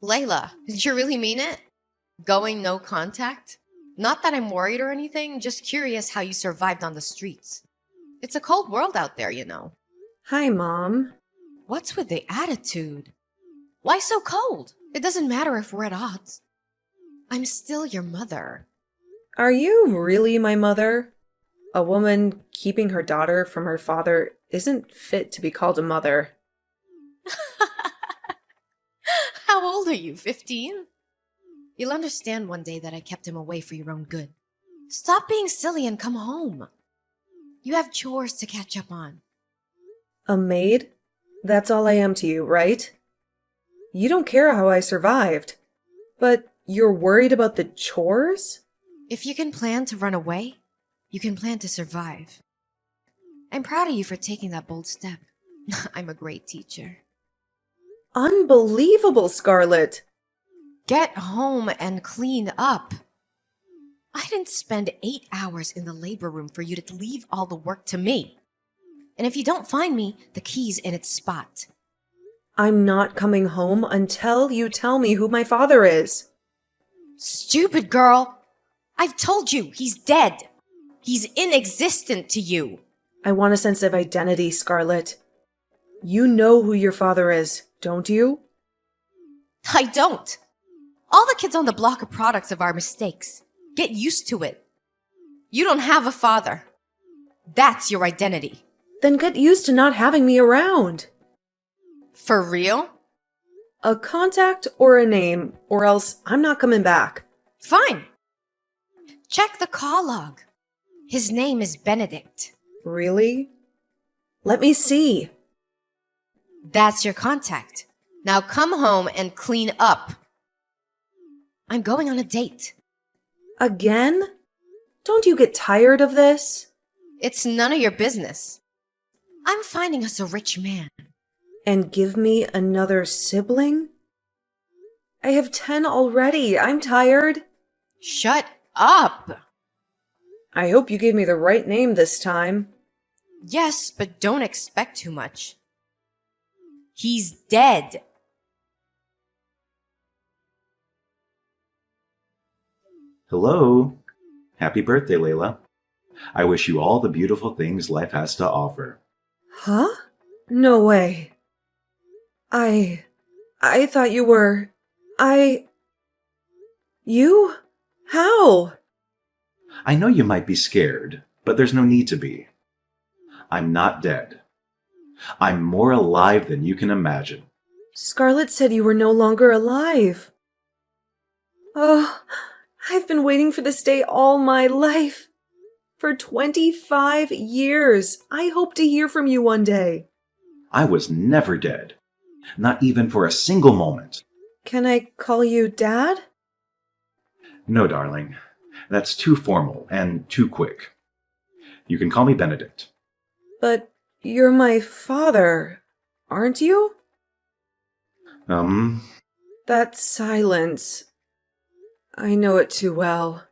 Layla, did you really mean it? Going no contact? Not that I'm worried or anything, just curious how you survived on the streets. It's a cold world out there, you know. Hi, Mom. What's with the attitude? Why so cold? It doesn't matter if we're at odds. I'm still your mother. Are you really my mother? A woman keeping her daughter from her father isn't fit to be called a mother. How old are you, 15? You'll understand one day that I kept him away for your own good. Stop being silly and come home. You have chores to catch up on. A maid? That's all I am to you, right? You don't care how I survived. But you're worried about the chores? If you can plan to run away, you can plan to survive. I'm proud of you for taking that bold step. I'm a great teacher. Unbelievable, Scarlett! Get home and clean up. I didn't spend 8 hours in the labor room for you to leave all the work to me. And if you don't find me, the key's in its spot. I'm not coming home until you tell me who my father is. Stupid girl! I've told you, he's dead. He's inexistent to you. I want a sense of identity, Scarlett. You know who your father is, don't you? I don't. All the kids on the block are products of our mistakes. Get used to it. You don't have a father. That's your identity. Then get used to not having me around. For real? A contact or a name, or else I'm not coming back. Fine. Check the call log. His name is Benedict. Really? Let me see. That's your contact. Now come home and clean up. I'm going on a date. Again? Don't you get tired of this? It's none of your business. I'm finding us a rich man. And give me another sibling? I have 10 already. I'm tired. Shut up. I hope you gave me the right name this time. Yes, but don't expect too much. He's dead. Hello. Happy birthday, Layla. I wish you all the beautiful things life has to offer. Huh? No way. I thought you were... You? How? I know you might be scared, but there's no need to be. I'm not dead. I'm more alive than you can imagine. Scarlett said you were no longer alive. Oh, I've been waiting for this day all my life. For 25 years. I hope to hear from you one day. I was never dead. Not even for a single moment. Can I call you Dad? No, darling. That's too formal and too quick. You can call me Benedict. But you're my father, aren't you? That silence. I know it too well.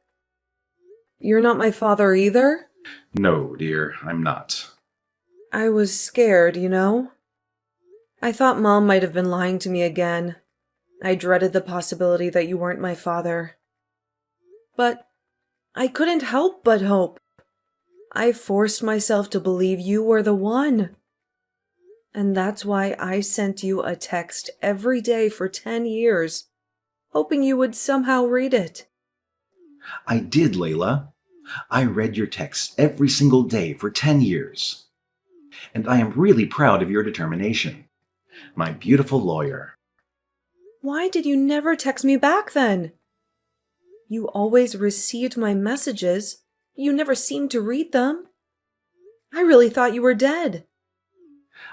You're not my father either? No, dear, I'm not. I was scared, you know? I thought Mom might have been lying to me again. I dreaded the possibility that you weren't my father. But I couldn't help but hope. I forced myself to believe you were the one. And that's why I sent you a text every day for 10 years, hoping you would somehow read it. I did, Layla. I read your texts every single day for 10 years. And I am really proud of your determination. My beautiful lawyer. Why did you never text me back then? You always received my messages. You never seemed to read them. I really thought you were dead.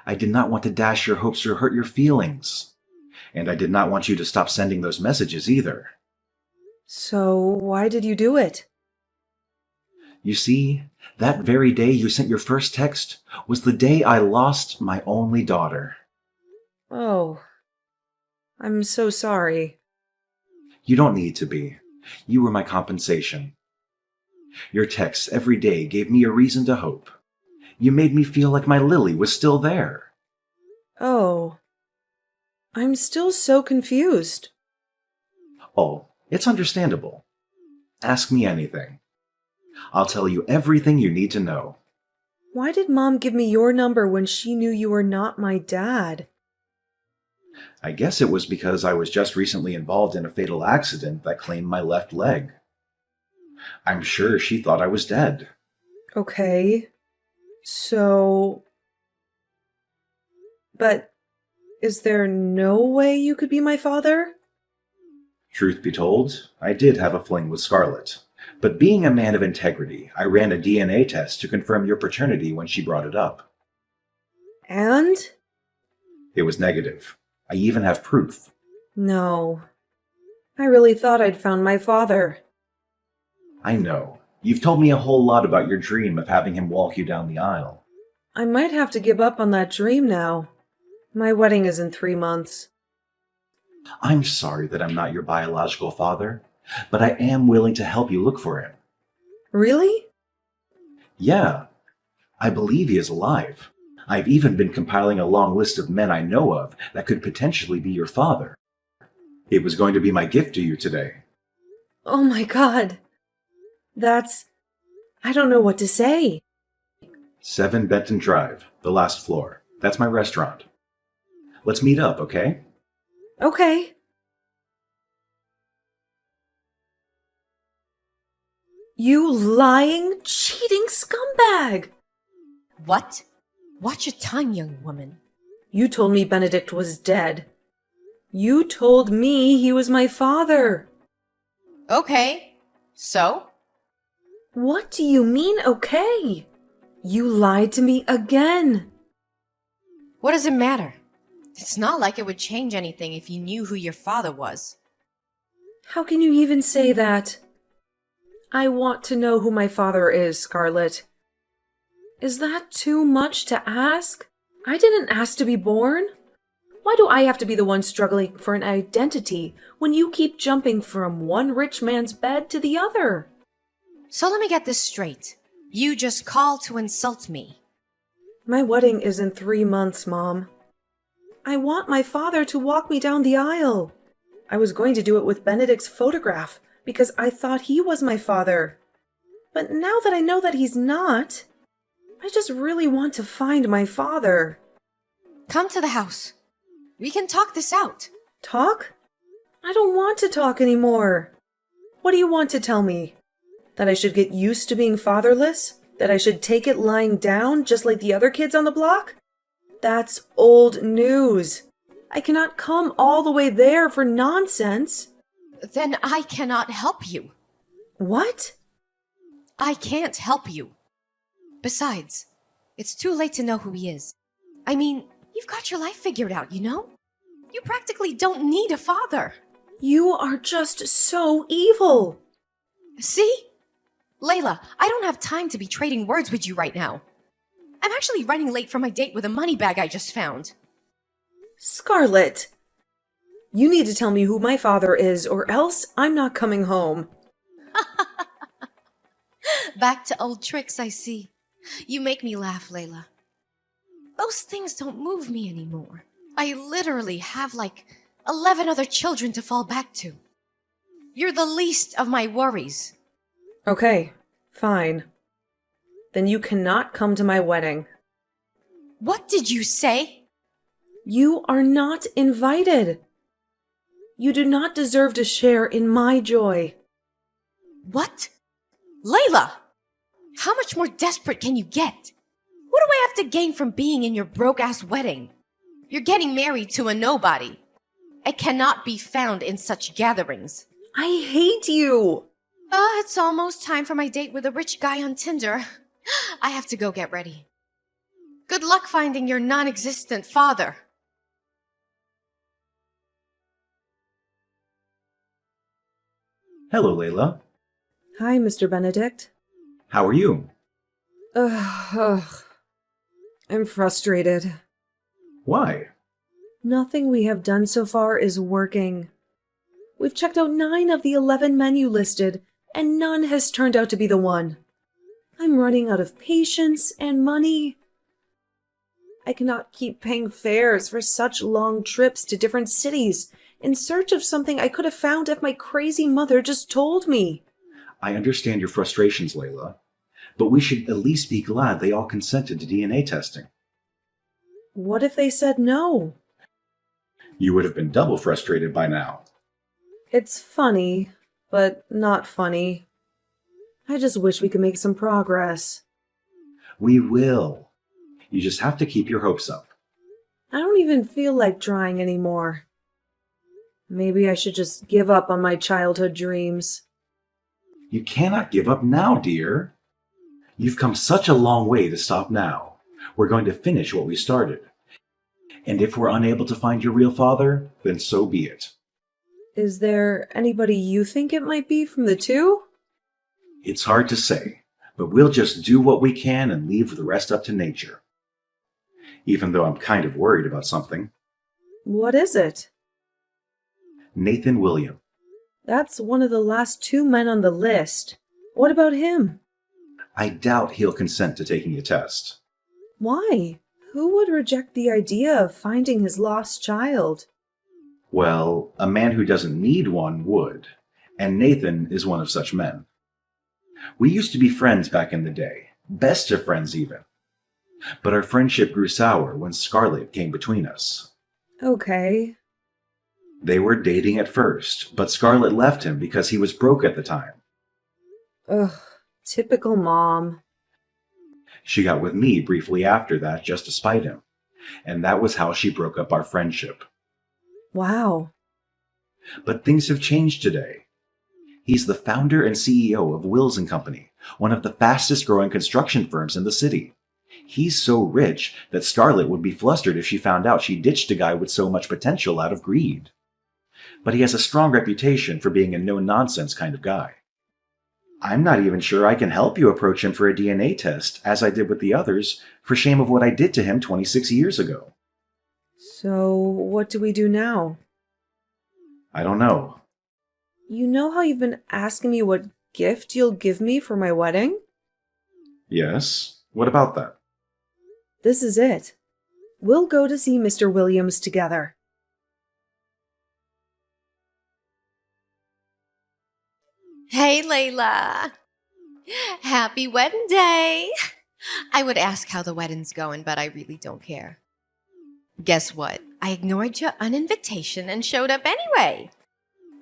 I did not want to dash your hopes or hurt your feelings. And I did not want you to stop sending those messages either. So why did you do it? You see, that very day you sent your first text was the day I lost my only daughter. Oh, I'm so sorry. You don't need to be. You were my compensation. Your texts every day gave me a reason to hope. You made me feel like my Lily was still there. Oh, I'm still so confused. Oh, it's understandable. Ask me anything. I'll tell you everything you need to know. Why did Mom give me your number when she knew you were not my dad? I guess it was because I was just recently involved in a fatal accident that claimed my left leg. I'm sure she thought I was dead. Okay. So... But is there no way you could be my father? Truth be told, I did have a fling with Scarlett. But being a man of integrity, I ran a DNA test to confirm your paternity when she brought it up. And? It was negative. I even have proof. No. I really thought I'd found my father. I know. You've told me a whole lot about your dream of having him walk you down the aisle. I might have to give up on that dream now. My wedding is in 3 months. I'm sorry that I'm not your biological father, but I am willing to help you look for him. Really? Yeah, I believe he is alive. I've even been compiling a long list of men I know of that could potentially be your father. It was going to be my gift to you today. Oh my God. I don't know what to say. 7 Benton Drive, the last floor. That's my restaurant. Let's meet up, okay? Okay. You lying, cheating scumbag! What? Watch your tongue, young woman. You told me Benedict was dead. You told me he was my father. Okay. So? What do you mean, okay? You lied to me again. What does it matter? It's not like it would change anything if you knew who your father was. How can you even say that? I want to know who my father is, Scarlett. Is that too much to ask? I didn't ask to be born. Why do I have to be the one struggling for an identity when you keep jumping from one rich man's bed to the other? So let me get this straight. You just called to insult me. My wedding is in 3 months, Mom. I want my father to walk me down the aisle. I was going to do it with Benedict's photograph because I thought he was my father. But now that I know that he's not, I just really want to find my father. Come to the house. We can talk this out. Talk? I don't want to talk anymore. What do you want to tell me? That I should get used to being fatherless? That I should take it lying down just like the other kids on the block? That's old news. I cannot come all the way there for nonsense. Then I cannot help you. What? I can't help you. Besides, it's too late to know who he is. I mean, you've got your life figured out, you know? You practically don't need a father. You are just so evil. See? Layla, I don't have time to be trading words with you right now. I'm actually running late for my date with a money bag I just found. Scarlett, you need to tell me who my father is, or else I'm not coming home. Back to old tricks, I see. You make me laugh, Layla. Those things don't move me anymore. I literally have like 11 other children to fall back to. You're the least of my worries. Okay, fine. Then you cannot come to my wedding. What did you say? You are not invited. You do not deserve to share in my joy. What? Layla! How much more desperate can you get? What do I have to gain from being in your broke-ass wedding? You're getting married to a nobody. I cannot be found in such gatherings. I hate you! It's almost time for my date with a rich guy on Tinder. I have to go get ready. Good luck finding your non-existent father. Hello, Layla. Hi, Mr. Benedict. How are you? Ugh. I'm frustrated. Why? Nothing we have done so far is working. We've checked out 9 of the 11 men you listed, and none has turned out to be the one. I'm running out of patience and money. I cannot keep paying fares for such long trips to different cities in search of something I could have found if my crazy mother just told me. I understand your frustrations, Layla, but we should at least be glad they all consented to DNA testing. What if they said no? You would have been double frustrated by now. It's funny, but not funny. I just wish we could make some progress. We will. You just have to keep your hopes up. I don't even feel like trying anymore. Maybe I should just give up on my childhood dreams. You cannot give up now, dear. You've come such a long way to stop now. We're going to finish what we started. And if we're unable to find your real father, then so be it. Is there anybody you think it might be from the two? It's hard to say, but we'll just do what we can and leave the rest up to nature. Even though I'm kind of worried about something. What is it? Nathan William. That's one of the last two men on the list. What about him? I doubt he'll consent to taking a test. Why? Who would reject the idea of finding his lost child? Well, a man who doesn't need one would, and Nathan is one of such men. We used to be friends back in the day, best of friends even. But our friendship grew sour when Scarlett came between us. Okay. They were dating at first, but Scarlett left him because he was broke at the time. Ugh, typical mom. She got with me briefly after that just to spite him, and that was how she broke up our friendship. Wow. But things have changed today. He's the founder and CEO of Wills & Company, one of the fastest growing construction firms in the city. He's so rich that Scarlett would be flustered if she found out she ditched a guy with so much potential out of greed. But he has a strong reputation for being a no-nonsense kind of guy. I'm not even sure I can help you approach him for a DNA test, as I did with the others, for shame of what I did to him 26 years ago. So, what do we do now? I don't know. You know how you've been asking me what gift you'll give me for my wedding? Yes? What about that? This is it. We'll go to see Mr. Williams together. Hey, Layla. Happy wedding day. I would ask how the wedding's going, but I really don't care. Guess what? I ignored your uninvitation and showed up anyway.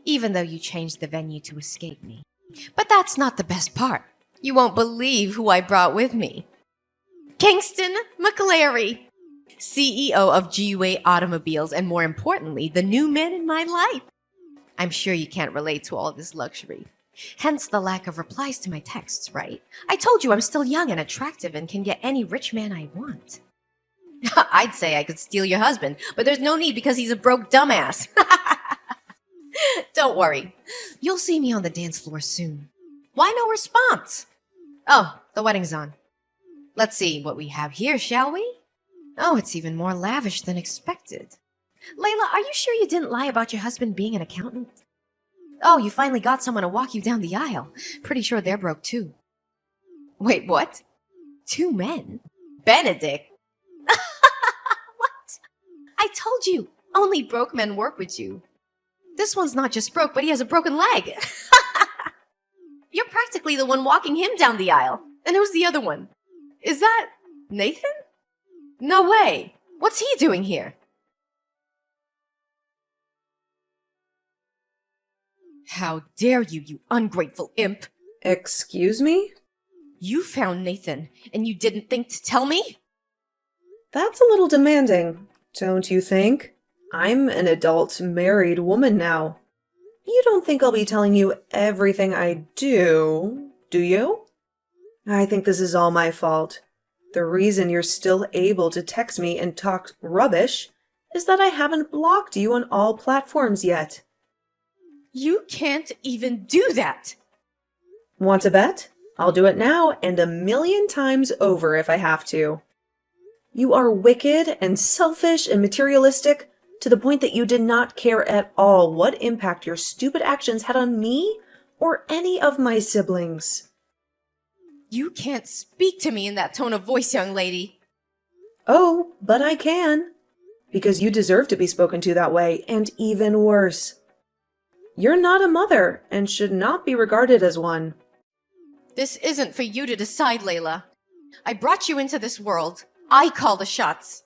Even though you changed the venue to escape me. But that's not the best part. You won't believe who I brought with me. Kingston McClary, CEO of GUA Automobiles, and more importantly, the new man in my life. I'm sure you can't relate to all this luxury. Hence the lack of replies to my texts, right? I told you I'm still young and attractive and can get any rich man I want. I'd say I could steal your husband, but there's no need because he's a broke dumbass. Don't worry. You'll see me on the dance floor soon. Why no response? Oh, the wedding's on. Let's see what we have here, shall we? Oh, it's even more lavish than expected. Layla, are you sure you didn't lie about your husband being an accountant? Oh, you finally got someone to walk you down the aisle. Pretty sure they're broke too. Wait, what? 2 men? Benedict? What? I told you, only broke men work with you. This one's not just broke, but he has a broken leg. You're practically the one walking him down the aisle. And who's the other one? Is that Nathan? No way. What's he doing here? How dare you, you ungrateful imp! Excuse me? You found Nathan, and you didn't think to tell me? That's a little demanding, don't you think? I'm an adult, married woman now. You don't think I'll be telling you everything I do you? I think this is all my fault. The reason you're still able to text me and talk rubbish is that I haven't blocked you on all platforms yet. You can't even do that! Want to bet? I'll do it now and 1,000,000 times over if I have to. You are wicked and selfish and materialistic to the point that you did not care at all what impact your stupid actions had on me or any of my siblings. You can't speak to me in that tone of voice, young lady. Oh, but I can. Because you deserve to be spoken to that way, and even worse. You're not a mother, and should not be regarded as one. This isn't for you to decide, Layla. I brought you into this world. I call the shots.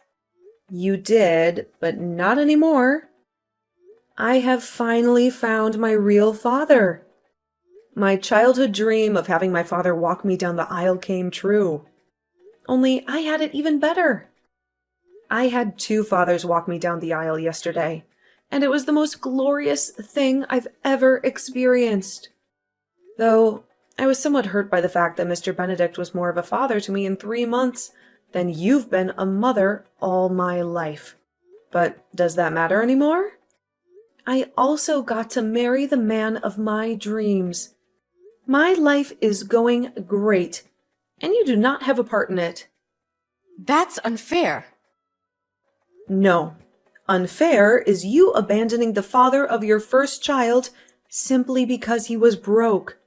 You did, but not anymore. I have finally found my real father. My childhood dream of having my father walk me down the aisle came true. Only I had it even better. I had 2 fathers walk me down the aisle yesterday, and it was the most glorious thing I've ever experienced. Though I was somewhat hurt by the fact that Mr. Benedict was more of a father to me in 3 months than you've been a mother all my life. But does that matter anymore? I also got to marry the man of my dreams. My life is going great, and you do not have a part in it. That's unfair. No. Unfair is you abandoning the father of your first child simply because he was broke.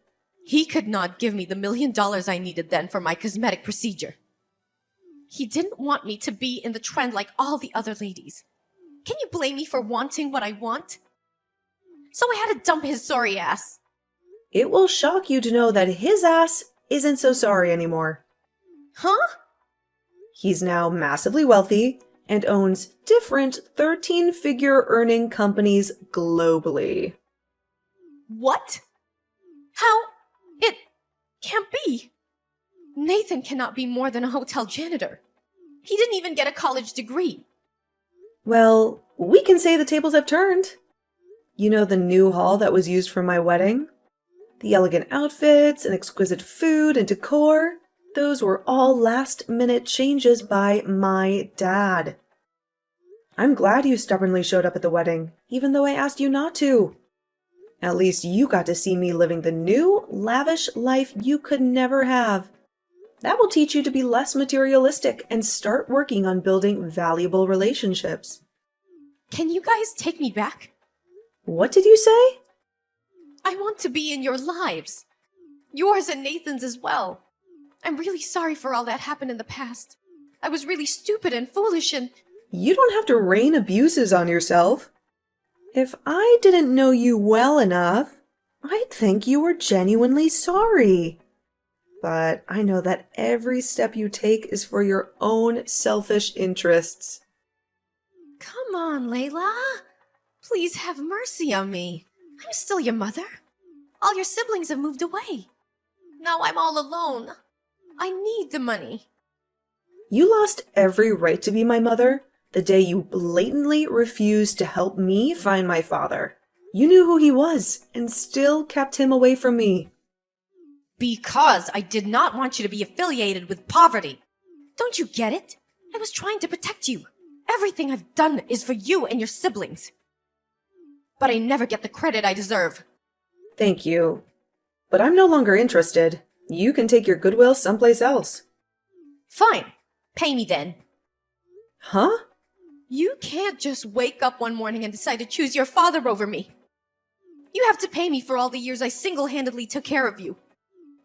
He could not give me the $1 million I needed then for my cosmetic procedure. He didn't want me to be in the trend like all the other ladies. Can you blame me for wanting what I want? So I had to dump his sorry ass. It will shock you to know that his ass isn't so sorry anymore. Huh? He's now massively wealthy and owns different 13-figure earning companies globally. What? How? It can't be. Nathan cannot be more than a hotel janitor. He didn't even get a college degree. Well, we can say the tables have turned. You know the new hall that was used for my wedding? The elegant outfits and exquisite food and decor? Those were all last-minute changes by my dad. I'm glad you stubbornly showed up at the wedding, even though I asked you not to. At least you got to see me living the new, lavish life you could never have. That will teach you to be less materialistic and start working on building valuable relationships. Can you guys take me back? What did you say? I want to be in your lives. Yours and Nathan's as well. I'm really sorry for all that happened in the past. I was really stupid and foolish and... You don't have to rain abuses on yourself. If I didn't know you well enough, I'd think you were genuinely sorry. But I know that every step you take is for your own selfish interests. Come on, Layla. Please have mercy on me. I'm still your mother. All your siblings have moved away. Now I'm all alone. I need the money. You lost every right to be my mother the day you blatantly refused to help me find my father. You knew who he was and still kept him away from me. Because I did not want you to be affiliated with poverty. Don't you get it? I was trying to protect you. Everything I've done is for you and your siblings. But I never get the credit I deserve. Thank you. But I'm no longer interested. You can take your goodwill someplace else. Fine. Pay me then. Huh? You can't just wake up one morning and decide to choose your father over me. You have to pay me for all the years I single-handedly took care of you.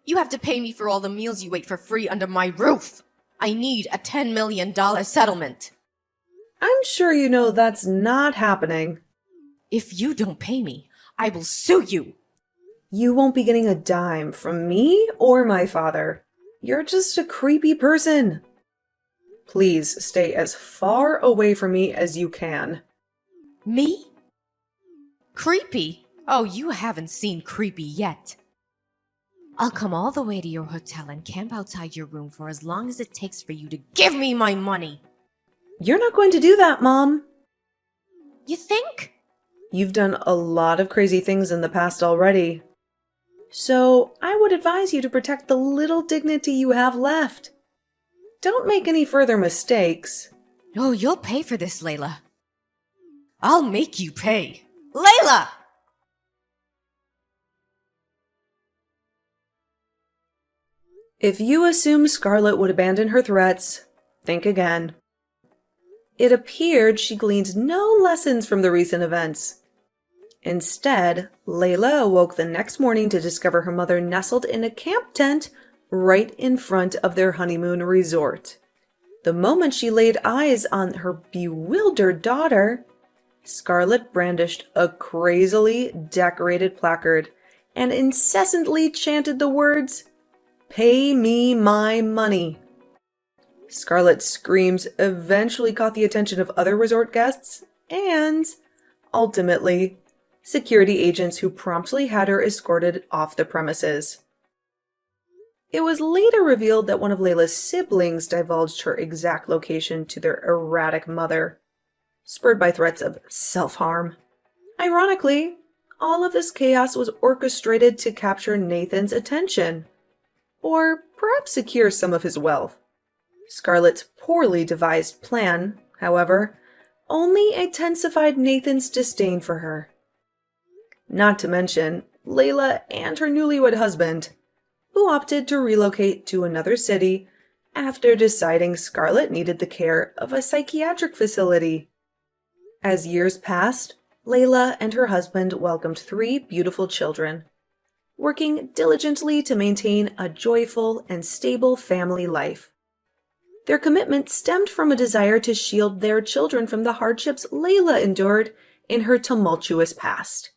You have to pay me for all the meals you ate for free under my roof. I need a $10 million settlement. I'm sure you know that's not happening. If you don't pay me, I will sue you. You won't be getting a dime from me or my father. You're just a creepy person. Please stay as far away from me as you can. Me? Creepy? Oh, you haven't seen creepy yet. I'll come all the way to your hotel and camp outside your room for as long as it takes for you to give me my money. You're not going to do that, Mom. You think? You've done a lot of crazy things in the past already. So I would advise you to protect the little dignity you have left. Don't make any further mistakes. Oh, you'll pay for this, Layla. I'll make you pay. Layla! If you assume Scarlet would abandon her threats, think again. It appeared she gleaned no lessons from the recent events. Instead, Layla awoke the next morning to discover her mother nestled in a camp tent right in front of their honeymoon resort. The moment she laid eyes on her bewildered daughter, Scarlet brandished a crazily decorated placard and incessantly chanted the words, "Pay me my money." Scarlet's screams eventually caught the attention of other resort guests and, ultimately, security agents who promptly had her escorted off the premises. It was later revealed that one of Layla's siblings divulged her exact location to their erratic mother, spurred by threats of self-harm. Ironically, all of this chaos was orchestrated to capture Nathan's attention, or perhaps secure some of his wealth. Scarlet's poorly devised plan, however, only intensified Nathan's disdain for her. Not to mention Layla and her newlywed husband, who opted to relocate to another city after deciding Scarlet needed the care of a psychiatric facility. As years passed, Layla and her husband welcomed 3 beautiful children, working diligently to maintain a joyful and stable family life. Their commitment stemmed from a desire to shield their children from the hardships Layla endured in her tumultuous past.